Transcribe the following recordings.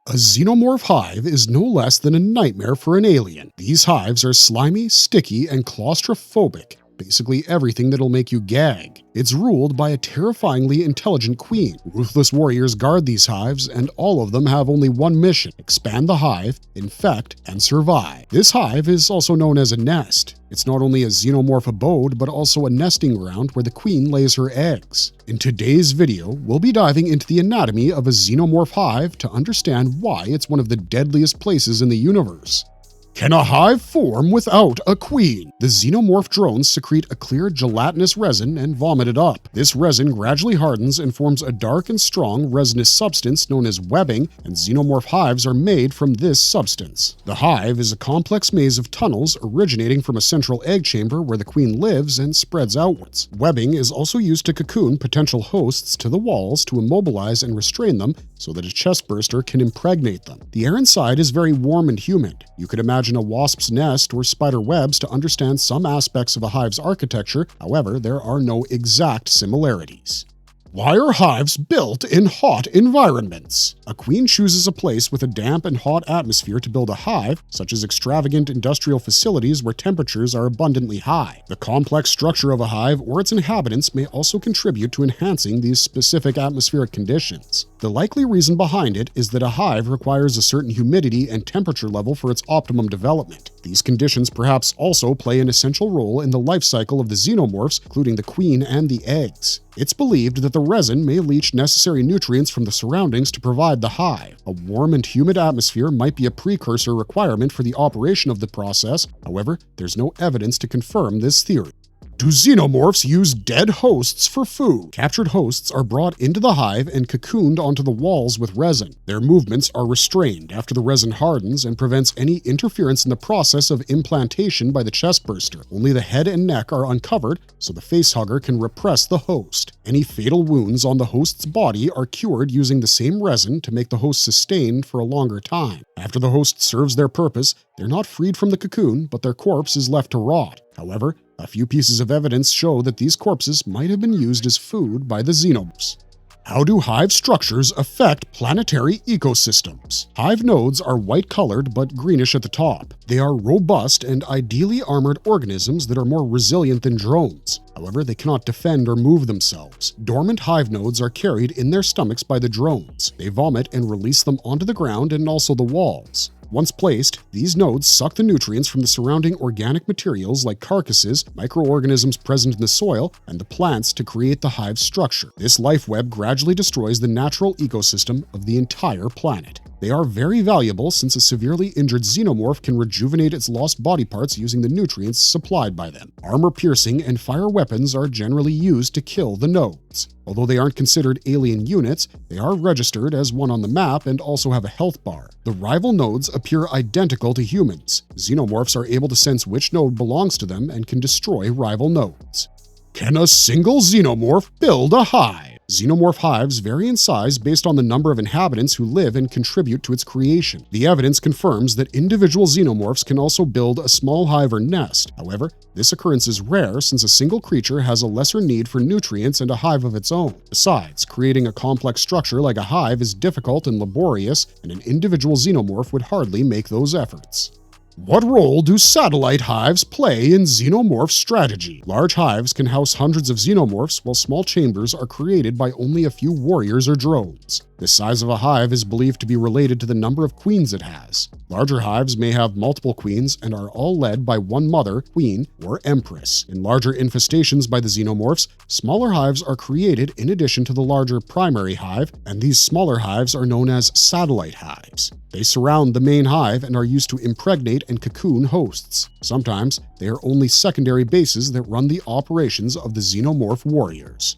A xenomorph hive is no less than a nightmare for an alien. These hives are slimy, sticky, and claustrophobic. Basically everything that'll make you gag. It's ruled by a terrifyingly intelligent queen. Ruthless warriors guard these hives, and all of them have only one mission: expand the hive, infect, and survive. This hive is also known as a nest. It's not only a xenomorph abode, but also a nesting ground where the queen lays her eggs. In today's video, we'll be diving into the anatomy of a xenomorph hive to understand why it's one of the deadliest places in the universe. Can a hive form without a queen? The xenomorph drones secrete a clear gelatinous resin and vomit it up. This resin gradually hardens and forms a dark and strong resinous substance known as webbing, and xenomorph hives are made from this substance. The hive is a complex maze of tunnels originating from a central egg chamber where the queen lives and spreads outwards. Webbing is also used to cocoon potential hosts to the walls to immobilize and restrain them so that a chestburster can impregnate them. The air inside is very warm and humid. You could imagine a wasp's nest or spider webs to understand some aspects of a hive's architecture. However, there are no exact similarities. Why are hives built in hot environments? A queen chooses a place with a damp and hot atmosphere to build a hive, such as extravagant industrial facilities where temperatures are abundantly high. The complex structure of a hive or its inhabitants may also contribute to enhancing these specific atmospheric conditions. The likely reason behind it is that a hive requires a certain humidity and temperature level for its optimum development. These conditions perhaps also play an essential role in the life cycle of the xenomorphs, including the queen and the eggs. It's believed that the resin may leach necessary nutrients from the surroundings to provide the hive. A warm and humid atmosphere might be a precursor requirement for the operation of the process. However, there's no evidence to confirm this theory. Do xenomorphs use dead hosts for food? Captured hosts are brought into the hive and cocooned onto the walls with resin. Their movements are restrained after the resin hardens and prevents any interference in the process of implantation by the chestburster. Only the head and neck are uncovered, so the facehugger can repress the host. Any fatal wounds on the host's body are cured using the same resin to make the host sustain for a longer time. After the host serves their purpose, they're not freed from the cocoon, but their corpse is left to rot. However, a few pieces of evidence show that these corpses might have been used as food by the xenomorphs. How do hive structures affect planetary ecosystems? Hive nodes are white-colored but greenish at the top. They are robust and ideally armored organisms that are more resilient than drones. However, they cannot defend or move themselves. Dormant hive nodes are carried in their stomachs by the drones. They vomit and release them onto the ground and also the walls. Once placed, these nodes suck the nutrients from the surrounding organic materials like carcasses, microorganisms present in the soil, and the plants to create the hive's structure. This life web gradually destroys the natural ecosystem of the entire planet. They are very valuable since a severely injured xenomorph can rejuvenate its lost body parts using the nutrients supplied by them. Armor-piercing and fire weapons are generally used to kill the nodes. Although they aren't considered alien units, they are registered as one on the map and also have a health bar. The rival nodes appear identical to humans. Xenomorphs are able to sense which node belongs to them and can destroy rival nodes. Can a single xenomorph build a hive? Xenomorph hives vary in size based on the number of inhabitants who live and contribute to its creation. The evidence confirms that individual xenomorphs can also build a small hive or nest. However, this occurrence is rare since a single creature has a lesser need for nutrients and a hive of its own. Besides, creating a complex structure like a hive is difficult and laborious, and an individual xenomorph would hardly make those efforts. What role do satellite hives play in xenomorph strategy? Large hives can house hundreds of xenomorphs, while small chambers are created by only a few warriors or drones. The size of a hive is believed to be related to the number of queens it has. Larger hives may have multiple queens and are all led by one mother, queen, or empress. In larger infestations by the xenomorphs, smaller hives are created in addition to the larger primary hive, and these smaller hives are known as satellite hives. They surround the main hive and are used to impregnate and cocoon hosts. Sometimes, they are only secondary bases that run the operations of the xenomorph warriors.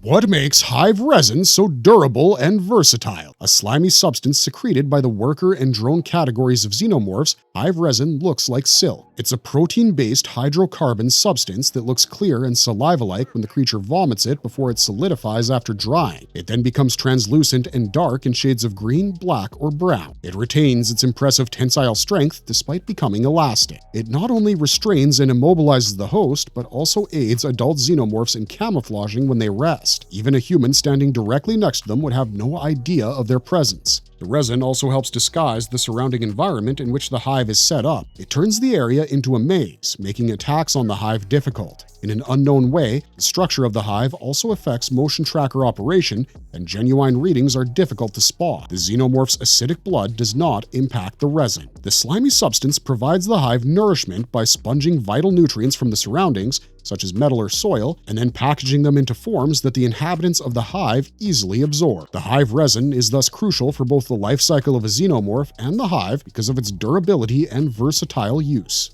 What makes hive resin so durable and versatile? A slimy substance secreted by the worker and drone categories of xenomorphs, hive resin looks like silk. It's a protein-based hydrocarbon substance that looks clear and saliva-like when the creature vomits it before it solidifies after drying. It then becomes translucent and dark in shades of green, black, or brown. It retains its impressive tensile strength despite becoming elastic. It not only restrains and immobilizes the host, but also aids adult xenomorphs in camouflaging when they rest. nest. Even a human standing directly next to them would have no idea of their presence. The resin also helps disguise the surrounding environment in which the hive is set up. It turns the area into a maze, making attacks on the hive difficult. In an unknown way, the structure of the hive also affects motion tracker operation, and genuine readings are difficult to spot. The xenomorph's acidic blood does not impact the resin. The slimy substance provides the hive nourishment by sponging vital nutrients from the surroundings, such as metal or soil, and then packaging them into forms that the inhabitants of the hive easily absorb. The hive resin is thus crucial for both the life cycle of a xenomorph and the hive because of its durability and versatile use.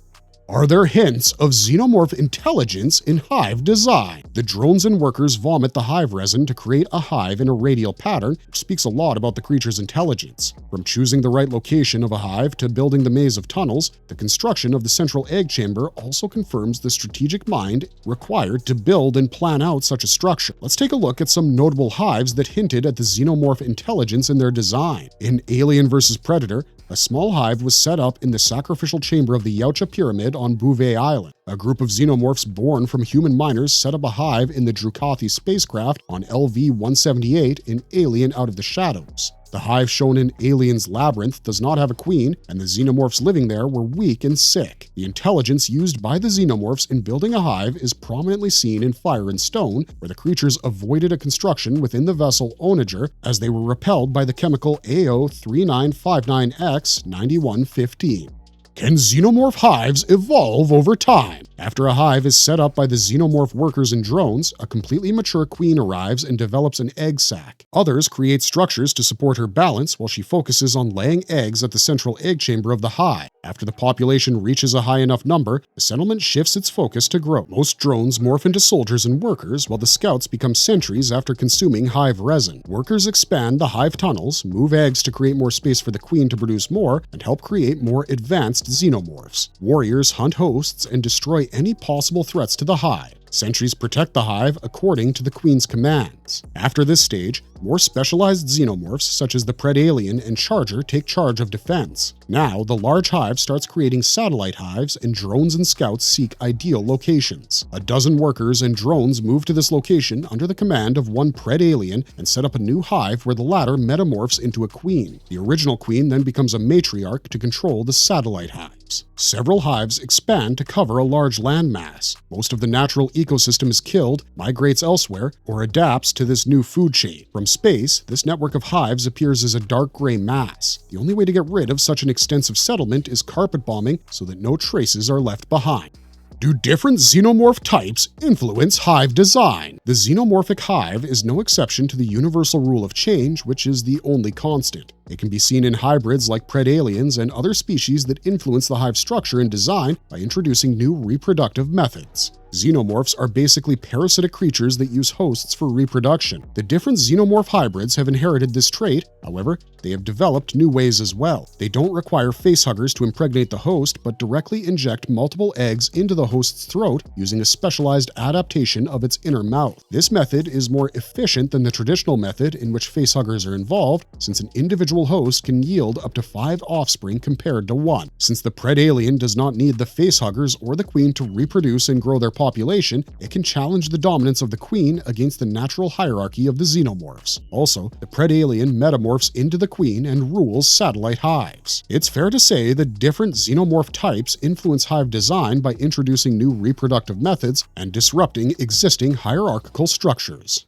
Are there hints of xenomorph intelligence in hive design? The drones and workers vomit the hive resin to create a hive in a radial pattern, which speaks a lot about the creature's intelligence. From choosing the right location of a hive to building the maze of tunnels, the construction of the central egg chamber also confirms the strategic mind required to build and plan out such a structure. Let's take a look at some notable hives that hinted at the xenomorph intelligence in their design. In Alien vs. Predator, a small hive was set up in the sacrificial chamber of the Yautja Pyramid on Bouvet Island. A group of xenomorphs born from human miners set up a hive in the Drukathi spacecraft on LV-178 in Alien Out of the Shadows. The hive shown in Alien's Labyrinth does not have a queen, and the xenomorphs living there were weak and sick. The intelligence used by the xenomorphs in building a hive is prominently seen in Fire and Stone, where the creatures avoided a construction within the vessel Onager as they were repelled by the chemical AO3959X9115. Can xenomorph hives evolve over time? After a hive is set up by the xenomorph workers and drones, a completely mature queen arrives and develops an egg sac. Others create structures to support her balance while she focuses on laying eggs at the central egg chamber of the hive. After the population reaches a high enough number, the settlement shifts its focus to growth. Most drones morph into soldiers and workers, while the scouts become sentries after consuming hive resin. Workers expand the hive tunnels, move eggs to create more space for the queen to produce more, and help create more advanced xenomorphs. Warriors hunt hosts and destroy any possible threats to the hive. Sentries protect the hive according to the queen's commands. After this stage, more specialized xenomorphs such as the Predalien and Charger take charge of defense. Now, the large hive starts creating satellite hives, and drones and scouts seek ideal locations. A dozen workers and drones move to this location under the command of one Predalien and set up a new hive where the latter metamorphs into a queen. The original queen then becomes a matriarch to control the satellite hives. Several hives expand to cover a large landmass. Most of the natural ecosystem is killed, migrates elsewhere, or adapts to this new food chain. From space, this network of hives appears as a dark gray mass. The only way to get rid of such an extensive settlement is carpet bombing so that no traces are left behind. Do different xenomorph types influence hive design? The xenomorphic hive is no exception to the universal rule of change, which is the only constant. It can be seen in hybrids like predaliens and other species that influence the hive structure and design by introducing new reproductive methods. Xenomorphs are basically parasitic creatures that use hosts for reproduction. The different xenomorph hybrids have inherited this trait, however, they have developed new ways as well. They don't require facehuggers to impregnate the host, but directly inject multiple eggs into the host's throat using a specialized adaptation of its inner mouth. This method is more efficient than the traditional method in which facehuggers are involved, since an individual host can yield up to 5 offspring compared to 1. Since the predalien does not need the facehuggers or the queen to reproduce and grow their population, it can challenge the dominance of the queen against the natural hierarchy of the xenomorphs. Also, the predalien metamorphs into the queen and rules satellite hives. It's fair to say that different xenomorph types influence hive design by introducing new reproductive methods and disrupting existing hierarchical structures.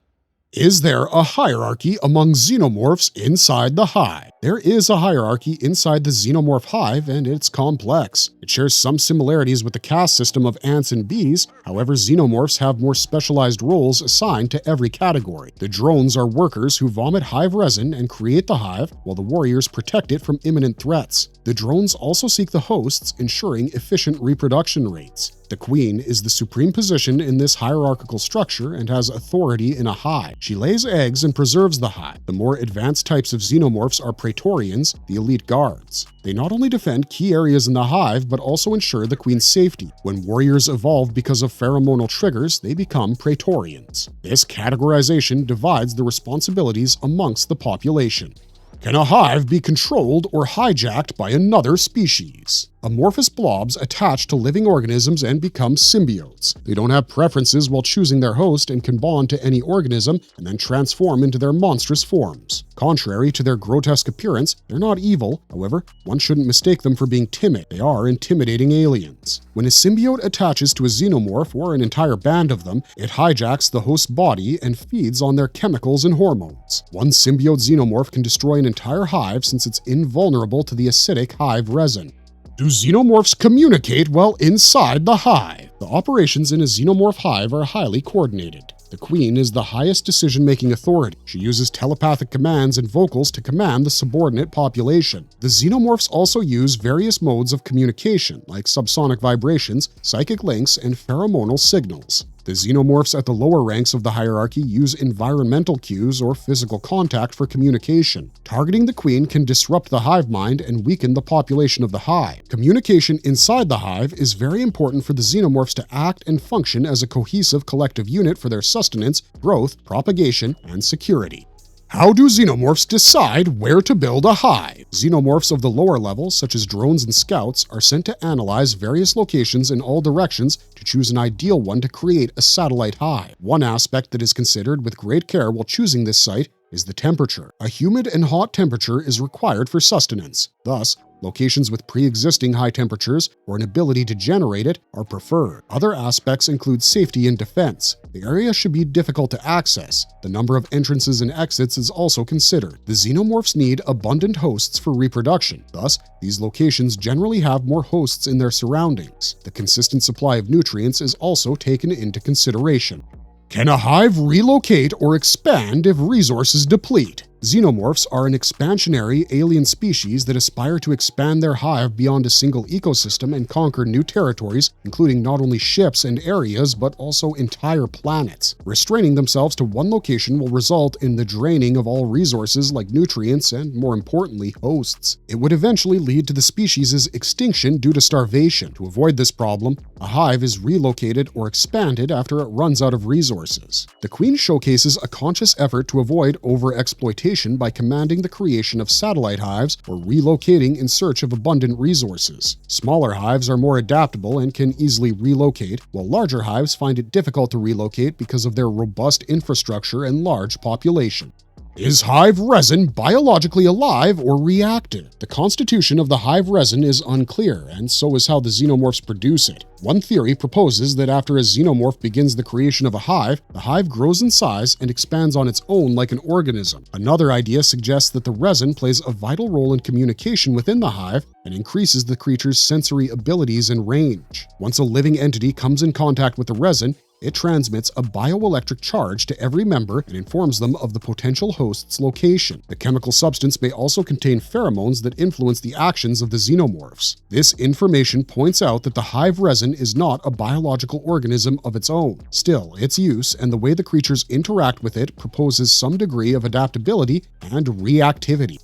Is there a hierarchy among xenomorphs inside the hive? There is a hierarchy inside the xenomorph hive, and it's complex. It shares some similarities with the caste system of ants and bees. However, xenomorphs have more specialized roles assigned to every category. The drones are workers who vomit hive resin and create the hive, while the warriors protect it from imminent threats. The drones also seek the hosts, ensuring efficient reproduction rates. The queen is the supreme position in this hierarchical structure and has authority in a hive. She lays eggs and preserves the hive. The more advanced types of xenomorphs are praetorians, the elite guards. They not only defend key areas in the hive, but also ensure the queen's safety. When warriors evolve because of pheromonal triggers, they become praetorians. This categorization divides the responsibilities amongst the population. Can a hive be controlled or hijacked by another species? Amorphous blobs attach to living organisms and become symbiotes. They don't have preferences while choosing their host and can bond to any organism and then transform into their monstrous forms. Contrary to their grotesque appearance, they're not evil. However, one shouldn't mistake them for being timid. They are intimidating aliens. When a symbiote attaches to a xenomorph or an entire band of them, it hijacks the host's body and feeds on their chemicals and hormones. One symbiote xenomorph can destroy an entire hive since it's invulnerable to the acidic hive resin. Do xenomorphs communicate while inside the hive? The operations in a xenomorph hive are highly coordinated. The queen is the highest decision-making authority. She uses telepathic commands and vocals to command the subordinate population. The xenomorphs also use various modes of communication, like subsonic vibrations, psychic links, and pheromonal signals. The xenomorphs at the lower ranks of the hierarchy use environmental cues or physical contact for communication. Targeting the queen can disrupt the hive mind and weaken the population of the hive. Communication inside the hive is very important for the xenomorphs to act and function as a cohesive collective unit for their sustenance, growth, propagation, and security. How do xenomorphs decide where to build a hive? Xenomorphs of the lower levels, such as drones and scouts, are sent to analyze various locations in all directions to choose an ideal one to create a satellite hive. One aspect that is considered with great care while choosing this site is the temperature. A humid and hot temperature is required for sustenance. Thus, locations with pre-existing high temperatures or an ability to generate it are preferred. Other aspects include safety and defense. The area should be difficult to access. The number of entrances and exits is also considered. The xenomorphs need abundant hosts for reproduction. Thus, these locations generally have more hosts in their surroundings. The consistent supply of nutrients is also taken into consideration. Can a hive relocate or expand if resources deplete? Xenomorphs are an expansionary alien species that aspire to expand their hive beyond a single ecosystem and conquer new territories, including not only ships and areas, but also entire planets. Restraining themselves to one location will result in the draining of all resources like nutrients and, more importantly, hosts. It would eventually lead to the species' extinction due to starvation. To avoid this problem, a hive is relocated or expanded after it runs out of resources. The queen showcases a conscious effort to avoid overexploitation by commanding the creation of satellite hives or relocating in search of abundant resources. Smaller hives are more adaptable and can easily relocate, while larger hives find it difficult to relocate because of their robust infrastructure and large population. Is hive resin biologically alive or reactive? The constitution of the hive resin is unclear, and so is how the xenomorphs produce it. One theory proposes that after a xenomorph begins the creation of a hive, the hive grows in size and expands on its own like an organism. Another idea suggests that the resin plays a vital role in communication within the hive and increases the creature's sensory abilities and range. Once a living entity comes in contact with the resin, it transmits a bioelectric charge to every member and informs them of the potential host's location. The chemical substance may also contain pheromones that influence the actions of the xenomorphs. This information points out that the hive resin is not a biological organism of its own. Still, its use and the way the creatures interact with it proposes some degree of adaptability and reactivity.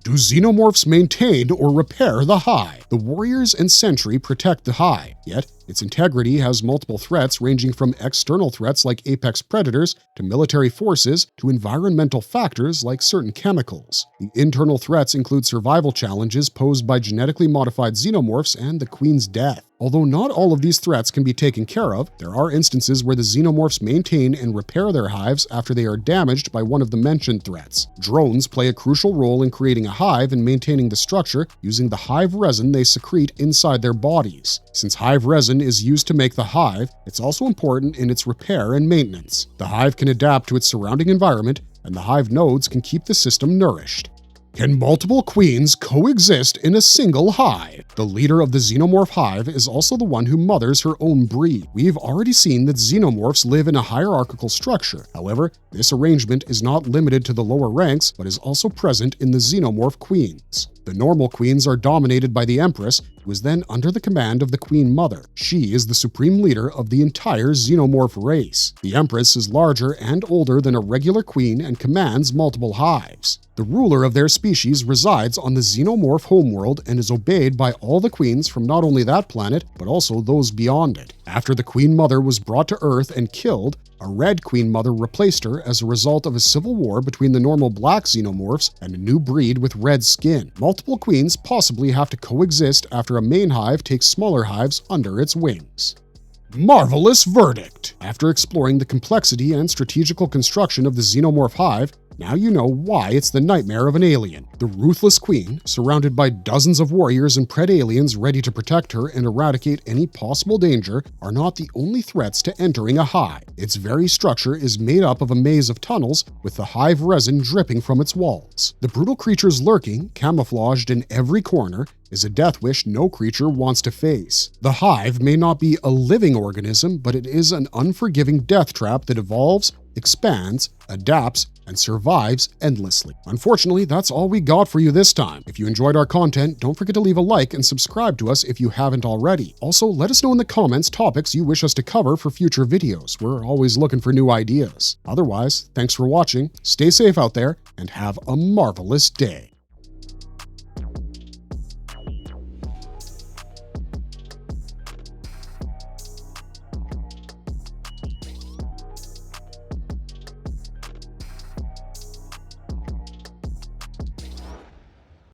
Do xenomorphs maintain or repair the hive? The warriors and sentry protect the hive, yet its integrity has multiple threats ranging from external threats like apex predators to military forces to environmental factors like certain chemicals. The internal threats include survival challenges posed by genetically modified xenomorphs and the queen's death. Although not all of these threats can be taken care of, there are instances where the xenomorphs maintain and repair their hives after they are damaged by one of the mentioned threats. Drones play a crucial role in creating a hive and maintaining the structure using the hive resin they secrete inside their bodies. Since hive resin is used to make the hive, it's also important in its repair and maintenance. The hive can adapt to its surrounding environment, and the hive nodes can keep the system nourished. Can multiple queens coexist in a single hive? The leader of the xenomorph hive is also the one who mothers her own breed. We've already seen that xenomorphs live in a hierarchical structure. However, this arrangement is not limited to the lower ranks, but is also present in the xenomorph queens. The normal queens are dominated by the Empress, who is then under the command of the Queen Mother. She is the supreme leader of the entire xenomorph race. The Empress is larger and older than a regular queen and commands multiple hives. The ruler of their species resides on the xenomorph homeworld and is obeyed by all the queens from not only that planet, but also those beyond it. After the Queen Mother was brought to Earth and killed, a red Queen Mother replaced her as a result of a civil war between the normal black xenomorphs and a new breed with red skin. multiple queens possibly have to coexist after a main hive takes smaller hives under its wings. Marvelous verdict! After exploring the complexity and strategical construction of the Xenomorph Hive, now you know why it's the nightmare of an alien. The Ruthless Queen, surrounded by dozens of warriors and pred aliens ready to protect her and eradicate any possible danger, are not the only threats to entering a hive. Its very structure is made up of a maze of tunnels with the hive resin dripping from its walls. The brutal creatures lurking, camouflaged in every corner, is a death wish no creature wants to face. The hive may not be a living organism, but it is an unforgiving death trap that evolves, expands, adapts, and survives endlessly. Unfortunately, that's all we got for you this time. If you enjoyed our content, don't forget to leave a like and subscribe to us if you haven't already. Also, let us know in the comments topics you wish us to cover for future videos. We're always looking for new ideas. Otherwise, thanks for watching, stay safe out there, and have a marvelous day.